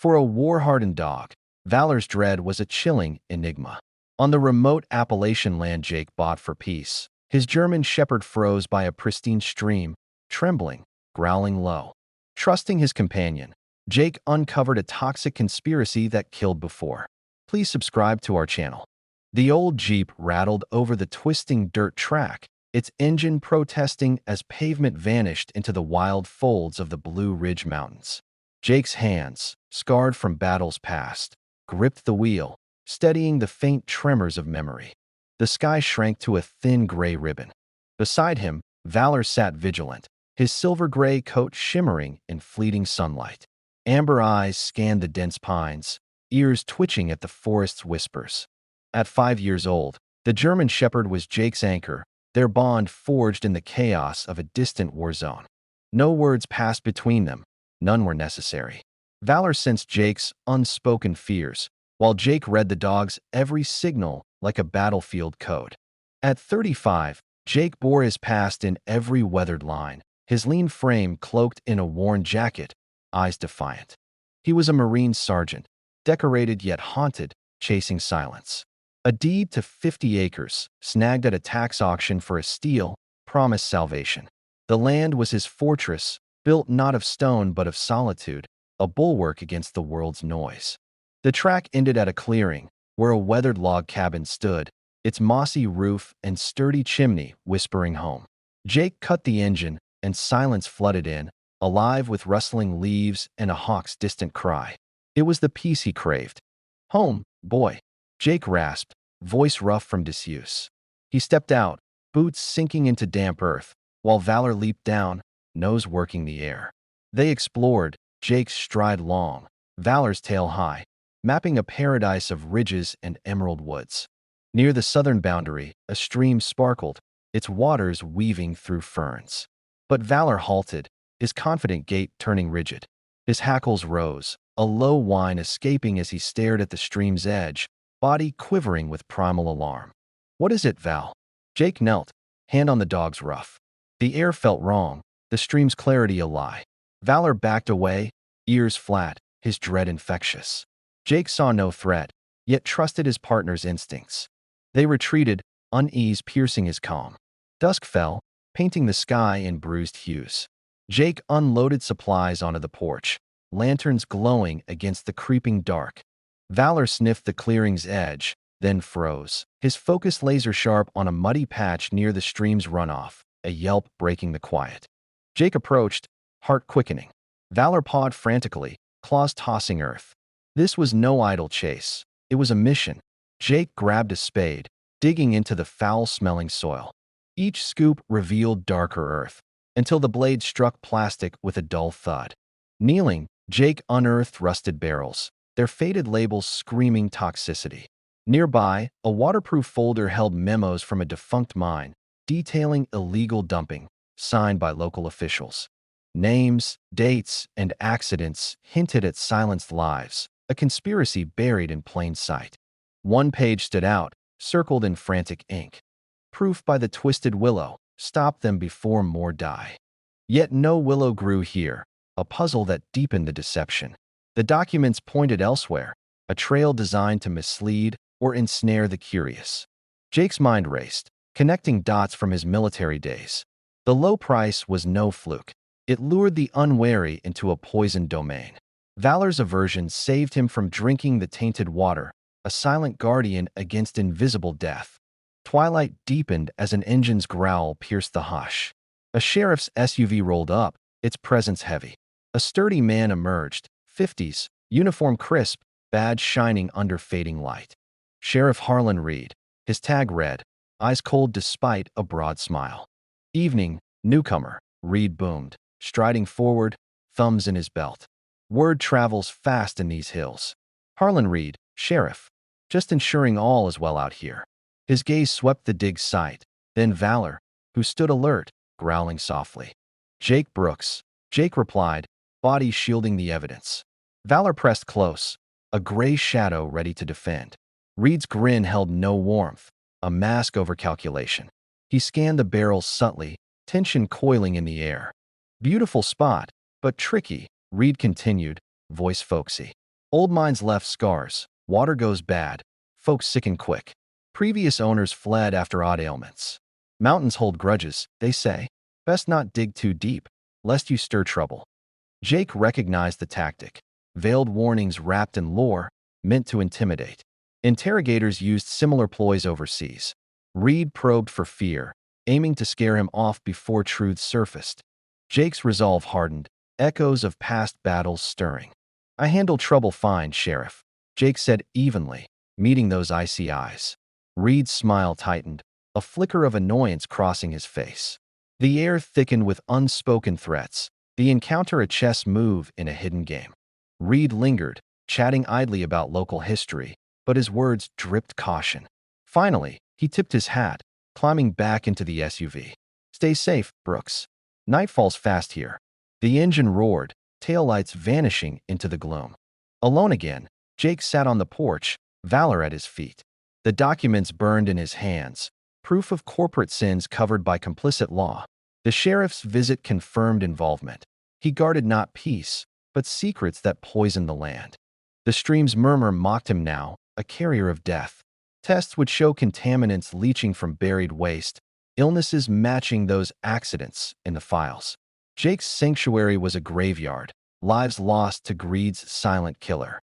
For a war-hardened dog, Valor's dread was a chilling enigma. On the remote Appalachian land Jake bought for peace, his German shepherd froze by a pristine stream, trembling, growling low. Trusting his companion, Jake uncovered a toxic conspiracy that killed before. Please subscribe to our channel. The old Jeep rattled over the twisting dirt track, its engine protesting as pavement vanished into the wild folds of the Blue Ridge Mountains. Jake's hands, scarred from battles past, gripped the wheel, steadying the faint tremors of memory. The sky shrank to a thin gray ribbon. Beside him, Valor sat vigilant, his silver-gray coat shimmering in fleeting sunlight. Amber eyes scanned the dense pines, ears twitching at the forest's whispers. At 5 years old, the German shepherd was Jake's anchor, their bond forged in the chaos of a distant war zone. No words passed between them, none were necessary. Valor sensed Jake's unspoken fears, while Jake read the dog's every signal like a battlefield code. At 35, Jake bore his past in every weathered line, his lean frame cloaked in a worn jacket, eyes defiant. He was a Marine sergeant, decorated yet haunted, chasing silence. A deed to 50 acres, snagged at a tax auction for a steal, promised salvation. The land was his fortress, built not of stone but of solitude, a bulwark against the world's noise. The track ended at a clearing, where a weathered log cabin stood, its mossy roof and sturdy chimney whispering home. Jake cut the engine, and silence flooded in, alive with rustling leaves and a hawk's distant cry. It was the peace he craved. "Home, boy," Jake rasped, voice rough from disuse. He stepped out, boots sinking into damp earth, while Valor leaped down, nose working the air. They explored, Jake's stride long, Valor's tail high, mapping a paradise of ridges and emerald woods. Near the southern boundary, a stream sparkled, its waters weaving through ferns. But Valor halted, his confident gait turning rigid. His hackles rose, a low whine escaping as he stared at the stream's edge, body quivering with primal alarm. "What is it, Val?" Jake knelt, hand on the dog's ruff. The air felt wrong, the stream's clarity a lie. Valor backed away, ears flat, his dread infectious. Jake saw no threat, yet trusted his partner's instincts. They retreated, unease piercing his calm. Dusk fell, painting the sky in bruised hues. Jake unloaded supplies onto the porch, lanterns glowing against the creeping dark. Valor sniffed the clearing's edge, then froze, his focus laser-sharp on a muddy patch near the stream's runoff, a yelp breaking the quiet. Jake approached, heart quickening. Valor pawed frantically, claws tossing earth. This was no idle chase. It was a mission. Jake grabbed a spade, digging into the foul-smelling soil. Each scoop revealed darker earth, until the blade struck plastic with a dull thud. Kneeling, Jake unearthed rusted barrels, their faded labels screaming toxicity. Nearby, a waterproof folder held memos from a defunct mine, detailing illegal dumping, signed by local officials. Names, dates, and accidents hinted at silenced lives, a conspiracy buried in plain sight. One page stood out, circled in frantic ink. Proof by the twisted willow, stop them before more die. Yet no willow grew here, a puzzle that deepened the deception. The documents pointed elsewhere, a trail designed to mislead or ensnare the curious. Jake's mind raced, connecting dots from his military days. The low price was no fluke. It lured the unwary into a poisoned domain. Valor's aversion saved him from drinking the tainted water, a silent guardian against invisible death. Twilight deepened as an engine's growl pierced the hush. A sheriff's SUV rolled up, its presence heavy. A sturdy man emerged, 50s, uniform crisp, badge shining under fading light. Sheriff Harlan Reed, his tag red, eyes cold despite a broad smile. "Evening, newcomer," Reed boomed, striding forward, thumbs in his belt. "Word travels fast in these hills." "Harlan Reed, sheriff. Just ensuring all is well out here." His gaze swept the dig site, then Valor, who stood alert, growling softly. "Jake Brooks," Jake replied, body shielding the evidence. Valor pressed close, a gray shadow ready to defend. Reed's grin held no warmth, a mask over calculation. He scanned the barrels subtly, tension coiling in the air. "Beautiful spot, but tricky," Reed continued, voice folksy. Old mines left scars. Water goes bad. Folks sicken quick. Previous owners fled after odd ailments. Mountains hold grudges, they say. Best not dig too deep, lest you stir trouble. Jake recognized the tactic. Veiled warnings wrapped in lore, meant to intimidate. Interrogators used similar ploys overseas. Reed probed for fear, aiming to scare him off before truth surfaced. Jake's resolve hardened, echoes of past battles stirring. "I handle trouble fine, Sheriff," Jake said evenly, meeting those icy eyes. Reed's smile tightened, a flicker of annoyance crossing his face. The air thickened with unspoken threats, the encounter a chess move in a hidden game. Reed lingered, chatting idly about local history, but his words dripped caution. Finally, he tipped his hat, climbing back into the SUV. "Stay safe, Brooks. Night falls fast here." The engine roared, taillights vanishing into the gloom. Alone again, Jake sat on the porch, Valor at his feet. The documents burned in his hands, proof of corporate sins covered by complicit law. The sheriff's visit confirmed involvement. He guarded not peace, but secrets that poisoned the land. The stream's murmur mocked him now, a carrier of death. Tests would show contaminants leaching from buried waste, illnesses matching those accidents in the files. Jake's sanctuary was a graveyard, lives lost to greed's silent killer.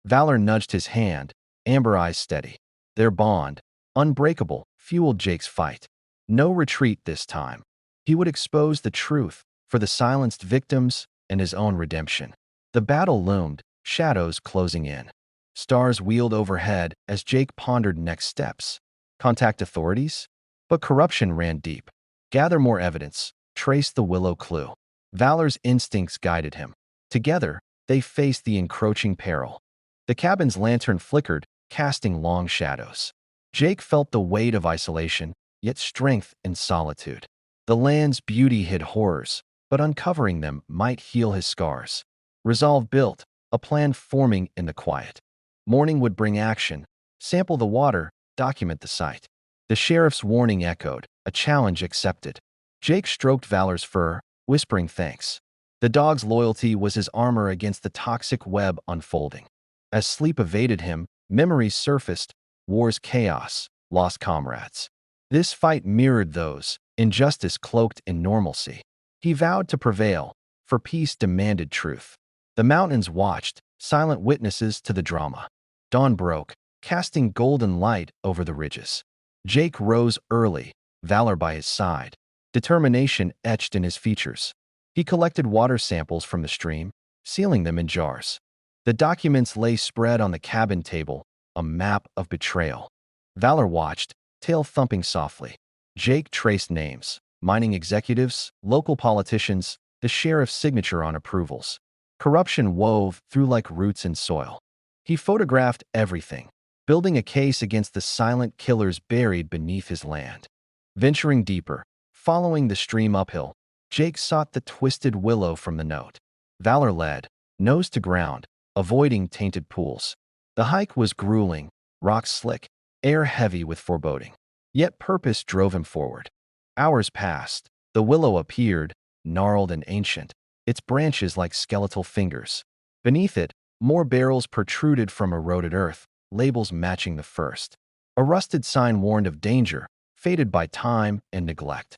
Valor nudged his hand, amber eyes steady. Their bond, unbreakable, fueled Jake's fight. No retreat this time. He would expose the truth for the silenced victims and his own redemption. The battle loomed, shadows closing in. Stars wheeled overhead as Jake pondered next steps. Contact authorities? But corruption ran deep. Gather more evidence. Trace the Willow clue. Valor's instincts guided him. Together, they faced the encroaching peril. The cabin's lantern flickered, casting long shadows. Jake felt the weight of isolation, yet strength in solitude. The land's beauty hid horrors, but uncovering them might heal his scars. Resolve built, a plan forming in the quiet. Morning would bring action. Sample the water, document the site. The sheriff's warning echoed, a challenge accepted. Jake stroked Valor's fur, whispering thanks. The dog's loyalty was his armor against the toxic web unfolding. As sleep evaded him, memories surfaced, war's chaos, lost comrades. This fight mirrored those, injustice cloaked in normalcy. He vowed to prevail, for peace demanded truth. The mountains watched, silent witnesses to the drama. Dawn broke, casting golden light over the ridges. Jake rose early, Valor by his side, determination etched in his features. He collected water samples from the stream, sealing them in jars. The documents lay spread on the cabin table, a map of betrayal. Valor watched, tail thumping softly. Jake traced names, mining executives, local politicians, the sheriff's signature on approvals. Corruption wove through like roots in soil. He photographed everything, building a case against the silent killers buried beneath his land. Venturing deeper, following the stream uphill, Jake sought the twisted willow from the note. Valor led, nose to ground, avoiding tainted pools. The hike was grueling, rocks slick, air heavy with foreboding. Yet purpose drove him forward. Hours passed. The willow appeared, gnarled and ancient, its branches like skeletal fingers. Beneath it, more barrels protruded from eroded earth, labels matching the first. A rusted sign warned of danger, faded by time and neglect.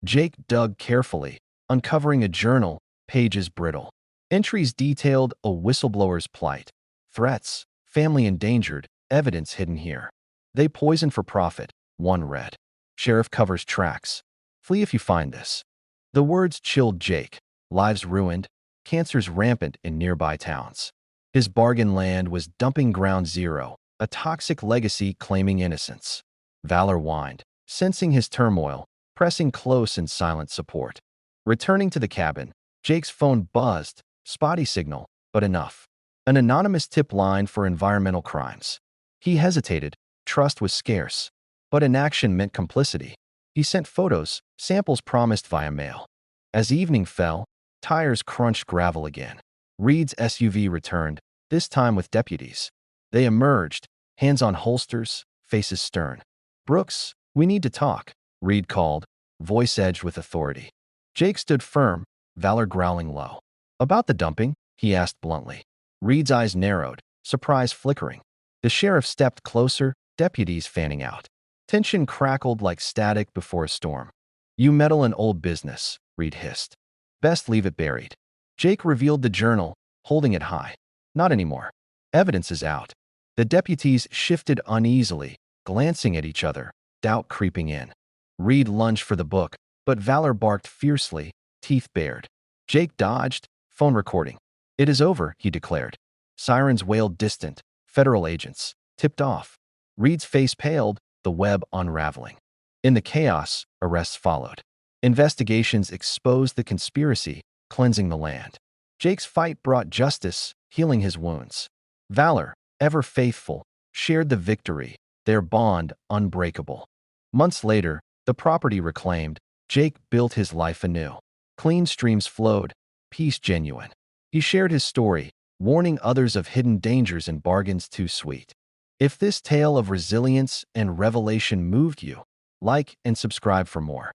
Jake dug carefully, uncovering a journal, pages brittle. Entries detailed a whistleblower's plight. Threats, family endangered, evidence hidden here. They poison for profit, one read. Sheriff covers tracks. Flee if you find this. The words chilled Jake. Lives ruined, cancers rampant in nearby towns. His bargain land was dumping ground zero, a toxic legacy claiming innocence. Valor whined, sensing his turmoil, pressing close in silent support. Returning to the cabin, Jake's phone buzzed, spotty signal, but enough. An anonymous tip line for environmental crimes. He hesitated, trust was scarce, but inaction meant complicity. He sent photos, samples promised via mail. As evening fell, tires crunched gravel again. Reed's SUV returned, this time with deputies. They emerged, hands on holsters, faces stern. "Brooks, we need to talk," Reed called, voice edged with authority. Jake stood firm, Valor growling low. "About the dumping?" he asked bluntly. Reed's eyes narrowed, surprise flickering. The sheriff stepped closer, deputies fanning out. Tension crackled like static before a storm. "You meddle in old business," Reed hissed. "Best leave it buried." Jake revealed the journal, holding it high. "Not anymore. Evidence is out." The deputies shifted uneasily, glancing at each other, doubt creeping in. Reed lunged for the book, but Valor barked fiercely, teeth bared. Jake dodged, phone recording. "It is over," he declared. Sirens wailed distant, federal agents, tipped off. Reed's face paled, the web unraveling. In the chaos, arrests followed. Investigations exposed the conspiracy, cleansing the land. Jake's fight brought justice, healing his wounds. Valor, ever faithful, shared the victory, their bond unbreakable. Months later, the property reclaimed, Jake built his life anew. Clean streams flowed, peace genuine. He shared his story, warning others of hidden dangers and bargains too sweet. If this tale of resilience and revelation moved you, like and subscribe for more.